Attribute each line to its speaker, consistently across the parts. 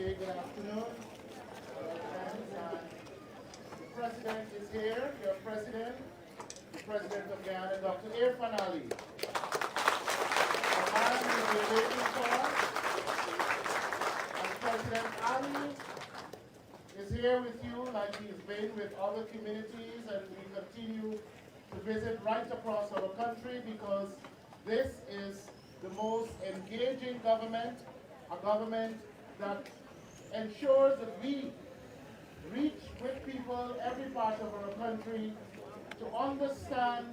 Speaker 1: Okay, good afternoon. The president is here, your president, the president of Guyana, Dr. Irfaan Ali. The man we've been waiting for, and President Ali is here with you like he's been with other communities, and we continue to visit right across our country because this is the most engaging government, a government that ensures that we reach with people every part of our country to understand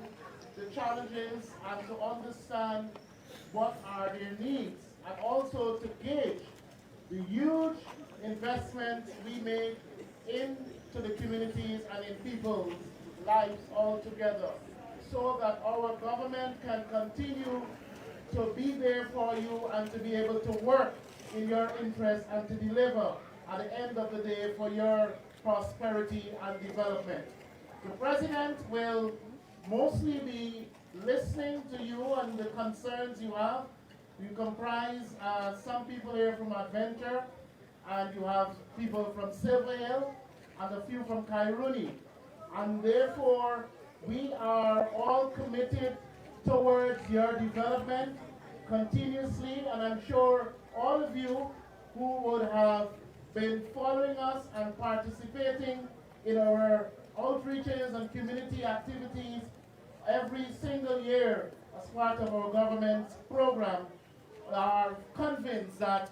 Speaker 1: the challenges and to understand what are their needs, and also to gauge the huge investments we make into the communities and in people's lives altogether, so that our government can continue to be there for you and to be able to work in your interest and to deliver at the end of the day for your prosperity and development. The president will mostly be listening to you and the concerns you have. You comprise some people here from Adventure, and you have people from Silver Hill and a few from Kairuni. And therefore, we are all committed towards your development continuously, and I'm sure all of you who would have been following us and participating in our outreaches and community activities every single year as part of our government's program are convinced that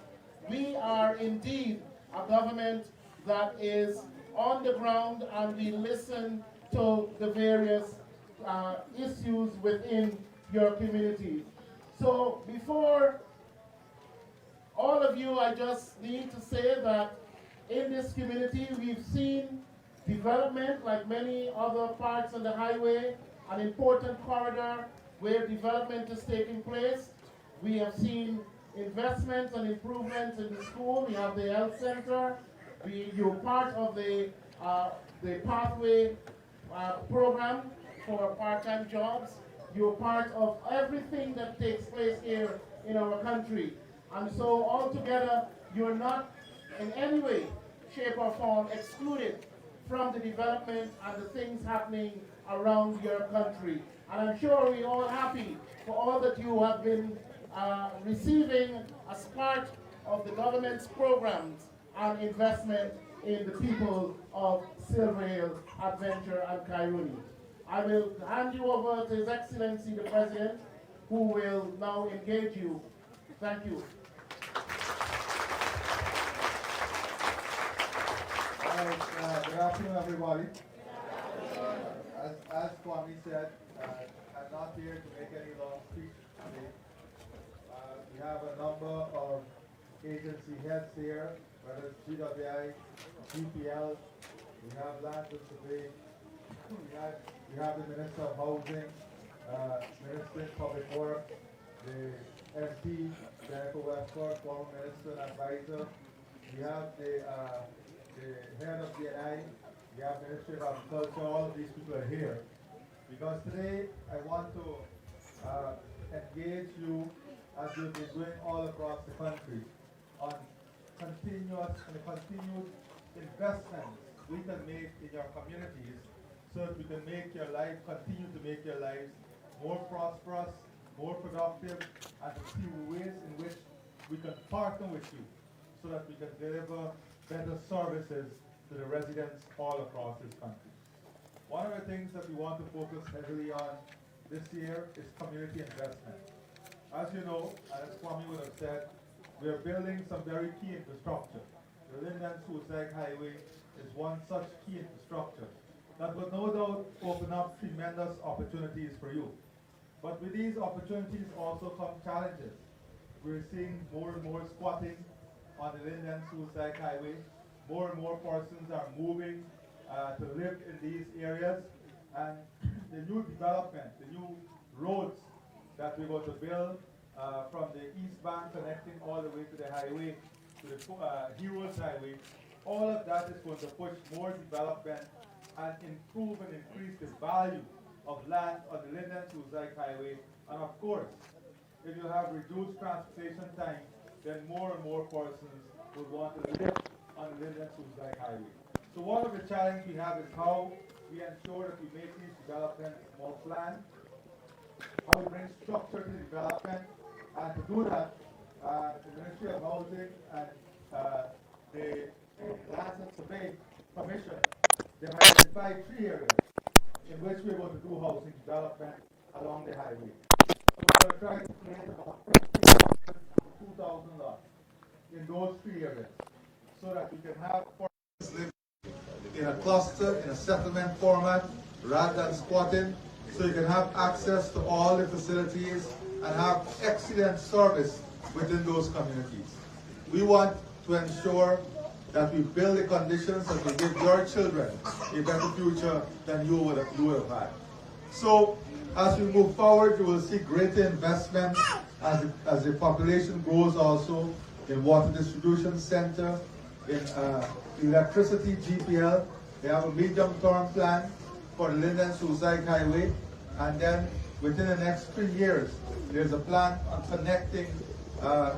Speaker 1: we are indeed a government that is on the ground, and we listen to the various issues within your communities. So before all of you, I just need to say that in this community we've seen development like many other parts of the highway, an important corridor where development is taking place. We have seen investments and improvements in the school. We have the health center. You're part of the pathway program for part-time jobs. You're part of everything that takes place here in our country. And so altogether, you're not in any way, shape or form excluded from the development and the things happening around your country. And I'm sure we're all happy for all that you have been receiving as part of the government's programs and investment in the people of Silver Hill, Adventure and Kairuni. I will hand you over to His Excellency the President, who will now engage you. Thank you.
Speaker 2: All right, good afternoon, everybody. As Kwame said, I'm not here to make any long speech today. We have a number of agency heads here, whether it's GWI, GPL, we have Land and Survey, we have the Minister of Housing, Minister of Public Works, the MP, Jennifer Westford, former Minister and Advisor. We have the head of the NI, we have Ministry of Agriculture. All of these people are here because today I want to engage you, as we've been doing all across the country, on continued investments we can make in your communities, so that we can make your life, continue to make your lives more prosperous, more productive, and to see ways in which we can partner with you so that we can deliver better services to the residents all across this country. One of the things that we want to focus heavily on this year is community investment. As you know, and as Kwame would have said, we are building some very key infrastructure. The Linden Suicide Highway is one such key infrastructure that will no doubt open up tremendous opportunities for you. But with these opportunities also come challenges. We're seeing more and more squatting on the Linden Suicide Highway. More and more persons are moving to live in these areas, and the new development, the new roads that we're going to build from the east bank connecting all the way to the highway, to the Heroes Highway, all of that is going to push more development and improve and increase the value of land on the Linden Suicide Highway. And of course, if you have reduced transportation time, then more and more persons will want to live on the Linden Suicide Highway. So one of the challenges we have is how we ensure that we make these developments more planned, how we bring structure to development, and to do that, the Ministry of Housing and the Lands and Survey Commission, they have identified 3 areas in which we're going to do housing development along the highway. So we're going to try to create about 50,000 to 2,000 lots in those 3 areas so that we can have persons live in a cluster, in a settlement format, rather than squatting, so you can have access to all the facilities and have excellent service within those communities. We want to ensure that we build the conditions that will give your children a better future than you would have had. So, as we move forward, you will see greater investment as the population grows also in water distribution center, in electricity GPL. They have a medium-term plan for the Linden Suicide Highway, and then within the next 3 years, there's a plan on connecting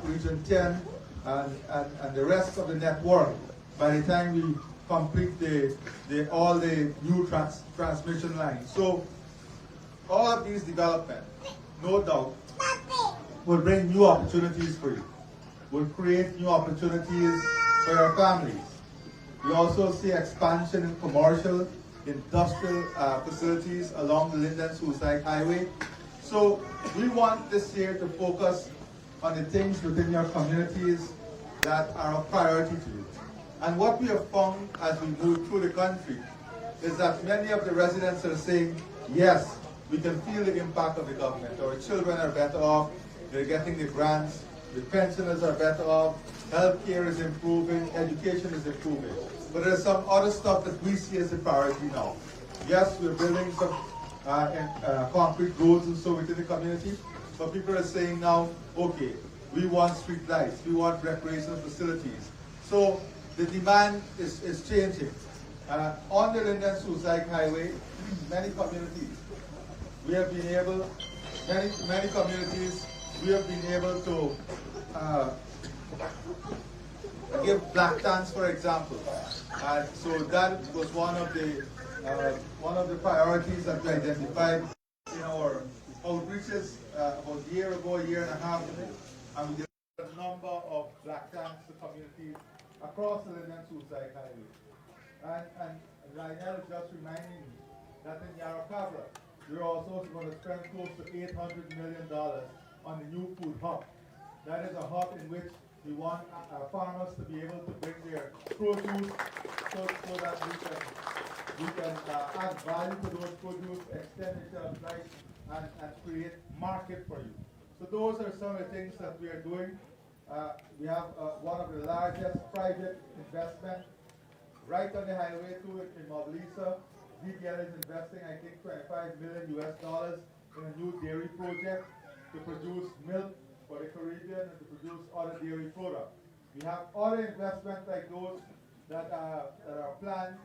Speaker 2: Region 10 and the rest of the network by the time we complete all the new transmission lines. So all of these developments, no doubt, will bring new opportunities for you, will create new opportunities for your families. We also see expansion in commercial, industrial facilities along the Linden Suicide Highway. So we want this year to focus on the things within your communities that are of priority to you. And what we have found as we move through the country is that many of the residents are saying, yes, we can feel the impact of the government. Our children are better off, they're getting the grants, the pensioners are better off, healthcare is improving, education is improving. But there's some other stuff that we see as a priority now. Yes, we're building some concrete roads and so within the community, but people are saying now, okay, we want street lights, we want recreational facilities. So the demand is changing. On the Linden Suicide Highway, many communities, we have been able to give black tans, for example. So that was one of the priorities that we identified in our outreaches about a year ago, a year and a half ago. And we did a number of black tans to communities across the Linden Suicide Highway. And Lionel is just reminding me that in Yarracabra, we're also going to spend close to $800 million on the new food hub. That is a hub in which we want farmers to be able to bring their produce so that we can add value to those produce, extend the shelf life, and create market for you. So those are some of the things that we are doing. We have one of the largest private investment right on the highway to it in Moblisa. DPL is investing, I think, $25 million in a new dairy project to produce milk for the Caribbean and to produce other dairy products. We have other investments like those that are planned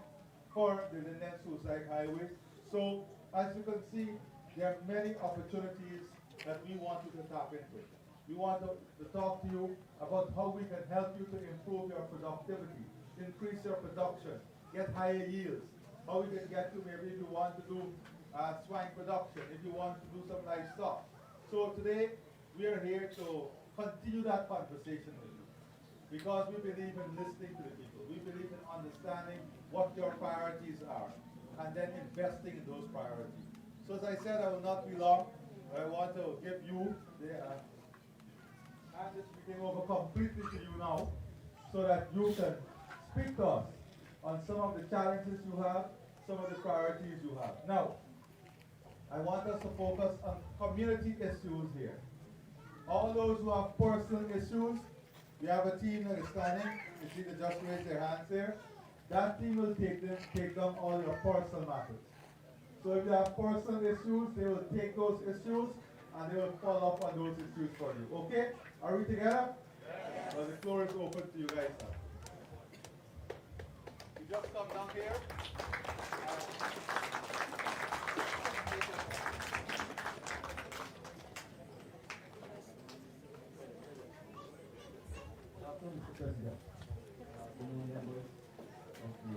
Speaker 2: for the Linden Suicide Highway. So, as you can see, there are many opportunities that we want you to tap into. We want to talk to you about how we can help you to improve your productivity, increase your production, get higher yields, how we can get you maybe if you want to do swine production, if you want to do some livestock. So today, we are here to continue that conversation with you because we believe in listening to the people. We believe in understanding what your priorities are and then investing in those priorities. So as I said, I will not be long. I want to give you hand this meeting over completely to you now so that you can speak to us on some of the challenges you have, some of the priorities you have. Now, I want us to focus on community issues here. All those who have personal issues, we have a team that is standing. You see they just raise their hands there. That team will take down all your personal matters. So if you have personal issues, they will take those issues and they will follow up on those issues for you. Okay? Are we together? Yes. Well, the floor is open to you guys now. You just come down here.
Speaker 3: Mr. President, members of the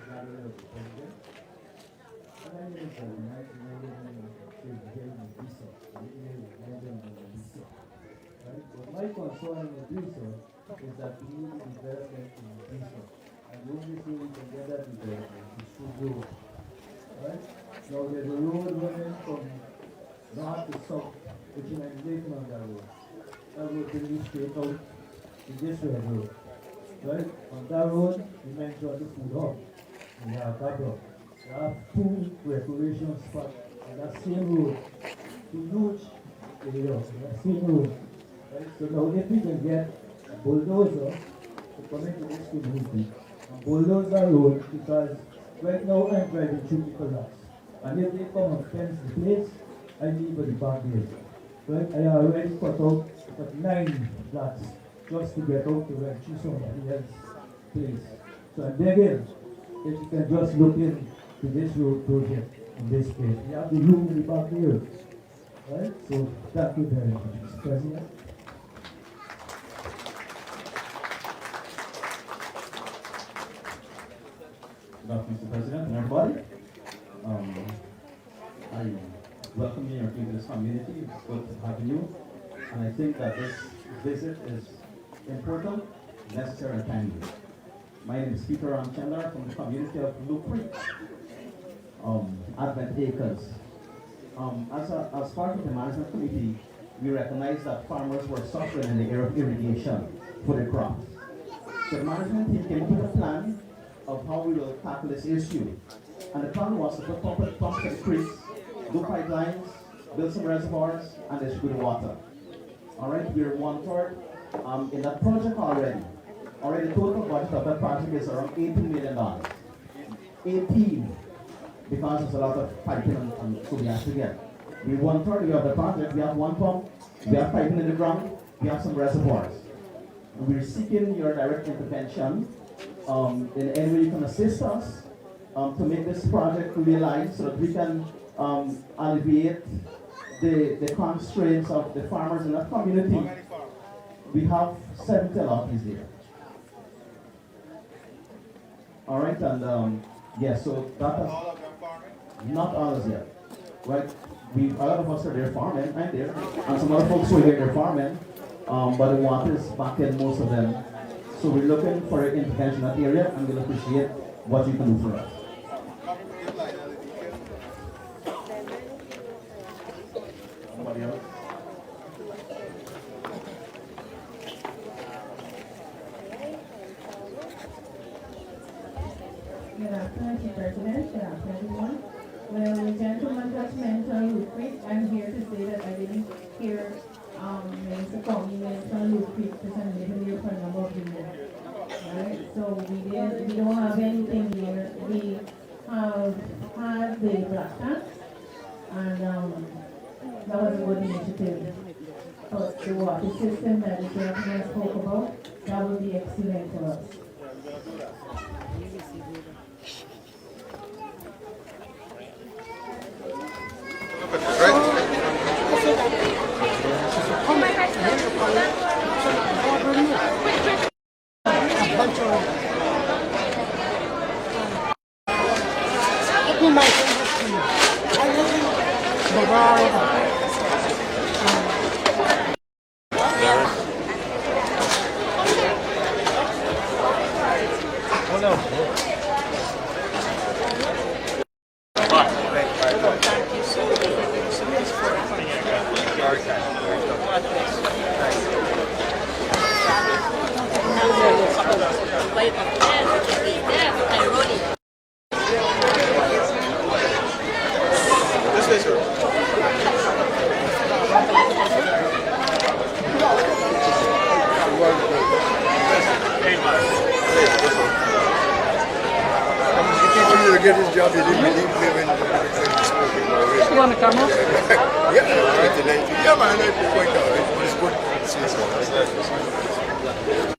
Speaker 3: gathering of the President. And I know that the 1999 is very resource, right? But my concern with resource is that we need development in resource. And the only way we can get that development is through growth, right? Now there's a road running from north to south, which is an engagement on that road. That road brings you straight out to this road, right? On that road, you mentioned the food hub. We have Babylon. We have two recreation spots on that same road. To huge area, that same road. Right? So now if we can get a bulldozer to come into this community and bulldoze that road, because right now I'm driving through the collapse. And if they come and fence the place, I leave at the back gate. Right? I already cut out 9 flats just to get out to rent to somebody else's place. So I'm begging if you can just look into this road project in this place. We have the room in the back here. Right? So thank you very much, Mr. President.
Speaker 4: Good afternoon, Mr. President and everybody. I welcome you into this community. It's good to have you. And I think that this visit is important, necessary, and timely. My name is Peter Chandler from the community of Blue Creek, Advent Acres. As part of the management committee, we recognize that farmers were suffering in the area of irrigation for the crops. So the management team came up with a plan of how we will tackle this issue. And the plan was to put pumps in the creeks, do pipelines, build some reservoirs, and distribute water. All right, we're 1/3 in that project already. Already the total budget of that project is around $18 million. 18, because there's a lot of piping and so we have to get. We're 1/3 of the project, we have 1 pump, we have piping in the ground, we have some reservoirs. And we're seeking your direct intervention in any way you can assist us to make this project realize so that we can alleviate the constraints of the farmers in that community. We have 70 lotties there. All right, and yes, so that is
Speaker 2: All of them farming?
Speaker 4: not all as yet, right? A lot of us are there farming, I'm there, and some other folks who are here they're farming, but the water is back in most of them. So we're looking for an intervention in that area, and we'll appreciate what you can do for us. Anybody else?
Speaker 5: Good afternoon, Mr. President. Good afternoon, everyone. Well, the gentleman just mentioned Loop Creek. I'm here to say that I didn't hear Mr. Coney mention Loop Creek because I'm living here for a number of years. Right? So we don't have anything here. We have had the black tank, and that was a good initiative. But the water system that the gentleman spoke about, that would be excellent for us.
Speaker 6: Get his job, he didn't live in the
Speaker 7: You want to come up?
Speaker 6: yeah, man, it's good. It's good.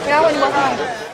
Speaker 7: Kaya ako, hindi ba